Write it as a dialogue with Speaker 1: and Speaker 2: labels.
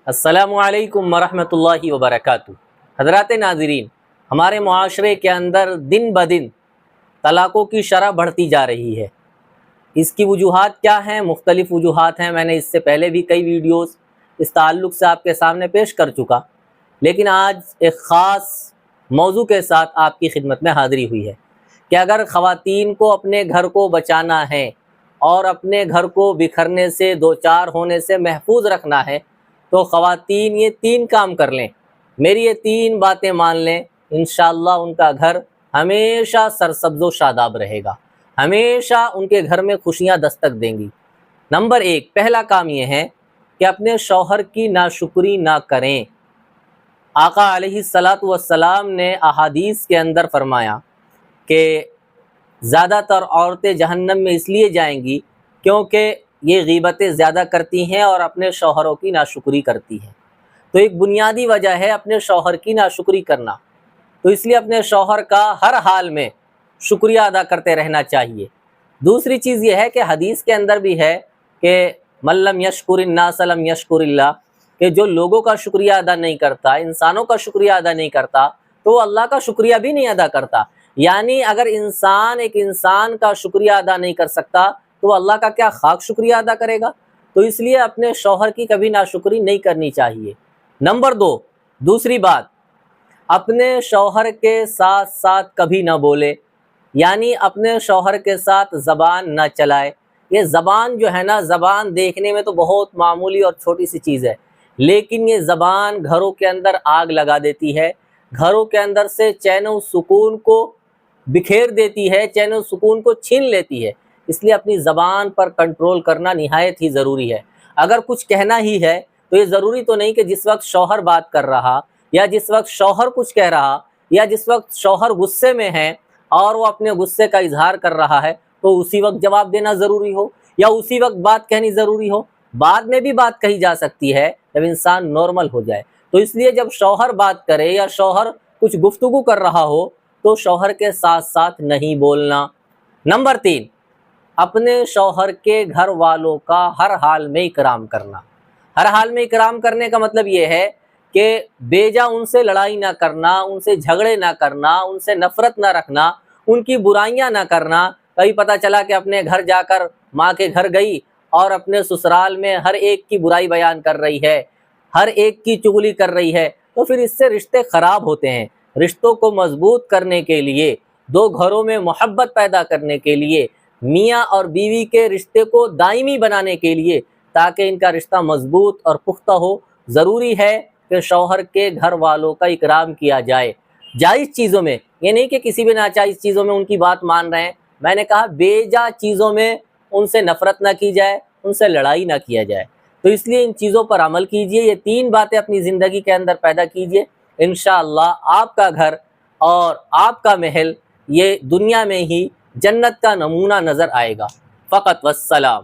Speaker 1: السلام علیکم ورحمۃ اللہ وبرکاتہ۔ حضرات ناظرین، ہمارے معاشرے کے اندر دن بدن طلاقوں کی شرح بڑھتی جا رہی ہے۔ اس کی وجوہات کیا ہیں؟ مختلف وجوہات ہیں۔ میں نے اس سے پہلے بھی کئی ویڈیوز اس تعلق سے آپ کے سامنے پیش کر چکا، لیکن آج ایک خاص موضوع کے ساتھ آپ کی خدمت میں حاضری ہوئی ہے کہ اگر خواتین کو اپنے گھر کو بچانا ہے اور اپنے گھر کو بکھرنے سے دوچار ہونے سے محفوظ رکھنا ہے تو خواتین یہ 3 کام کر لیں، میری یہ 3 باتیں مان لیں، انشاءاللہ ان کا گھر ہمیشہ سرسبز و شاداب رہے گا، ہمیشہ ان کے گھر میں خوشیاں دستک دیں گی۔ نمبر 1، پہلا کام یہ ہے کہ اپنے شوہر کی ناشکری نہ کریں۔ آقا علیہ الصلاۃ والسلام نے احادیث کے اندر فرمایا کہ زیادہ تر عورتیں جہنم میں اس لیے جائیں گی کیونکہ یہ غیبتیں زیادہ کرتی ہیں اور اپنے شوہروں کی ناشکری کرتی ہیں۔ تو ایک بنیادی وجہ ہے اپنے شوہر کی ناشکری کرنا، تو اس لیے اپنے شوہر کا ہر حال میں شکریہ ادا کرتے رہنا چاہیے۔ دوسری چیز یہ ہے کہ حدیث کے اندر بھی ہے کہ من لم یشکر الناس لم یشکر اللہ، کہ جو لوگوں کا شکریہ ادا نہیں کرتا، انسانوں کا شکریہ ادا نہیں کرتا، تو وہ اللہ کا شکریہ بھی نہیں ادا کرتا۔ یعنی اگر ایک انسان کا شکریہ ادا نہیں کر سکتا تو اللہ کا کیا خاک شکریہ ادا کرے گا؟ تو اس لیے اپنے شوہر کی کبھی ناشکری نہیں کرنی چاہیے۔ نمبر 2، دوسری بات، اپنے شوہر کے ساتھ ساتھ کبھی نہ بولے، یعنی اپنے شوہر کے ساتھ زبان نہ چلائے۔ یہ زبان جو ہے نا، زبان دیکھنے میں تو بہت معمولی اور چھوٹی سی چیز ہے، لیکن یہ زبان گھروں کے اندر آگ لگا دیتی ہے، گھروں کے اندر سے چین و سکون کو بکھیر دیتی ہے، چین و سکون کو چھین لیتی ہے۔ اس لیے اپنی زبان پر کنٹرول کرنا نہایت ہی ضروری ہے۔ اگر کچھ کہنا ہی ہے تو یہ ضروری تو نہیں کہ جس وقت شوہر بات کر رہا، یا جس وقت شوہر کچھ کہہ رہا، یا جس وقت شوہر غصے میں ہے اور وہ اپنے غصے کا اظہار کر رہا ہے تو اسی وقت جواب دینا ضروری ہو، یا اسی وقت بات کہنی ضروری ہو۔ بعد میں بھی بات کہی جا سکتی ہے جب انسان نارمل ہو جائے۔ تو اس لیے جب شوہر بات کرے یا شوہر کچھ گفتگو کر رہا ہو تو شوہر کے ساتھ ساتھ نہیں بولنا۔ نمبر 3، اپنے شوہر کے گھر والوں کا ہر حال میں اکرام کرنا۔ ہر حال میں اکرام کرنے کا مطلب یہ ہے کہ بیجا ان سے لڑائی نہ کرنا، ان سے جھگڑے نہ کرنا، ان سے نفرت نہ رکھنا، ان کی برائیاں نہ کرنا۔ کبھی پتہ چلا کہ اپنے گھر جا کر ماں کے گھر گئی اور اپنے سسرال میں ہر ایک کی برائی بیان کر رہی ہے، ہر ایک کی چغلی کر رہی ہے، تو پھر اس سے رشتے خراب ہوتے ہیں۔ رشتوں کو مضبوط کرنے کے لیے، 2 گھروں میں محبت پیدا کرنے کے لیے، میاں اور بیوی کے رشتے کو دائمی بنانے کے لیے، تاکہ ان کا رشتہ مضبوط اور پختہ ہو، ضروری ہے کہ شوہر کے گھر والوں کا اکرام کیا جائے۔ جائز چیزوں میں، یہ نہیں کہ کسی بھی ناجائز چیزوں میں ان کی بات مان رہے ہیں، میں نے کہا بیجا چیزوں میں ان سے نفرت نہ کی جائے، ان سے لڑائی نہ کیا جائے۔ تو اس لیے ان چیزوں پر عمل کیجئے، یہ 3 باتیں اپنی زندگی کے اندر پیدا کیجئے، انشاءاللہ آپ کا گھر اور آپ کا محل یہ دنیا میں ہی جنت کا نمونہ نظر آئے گا۔ فقط والسلام۔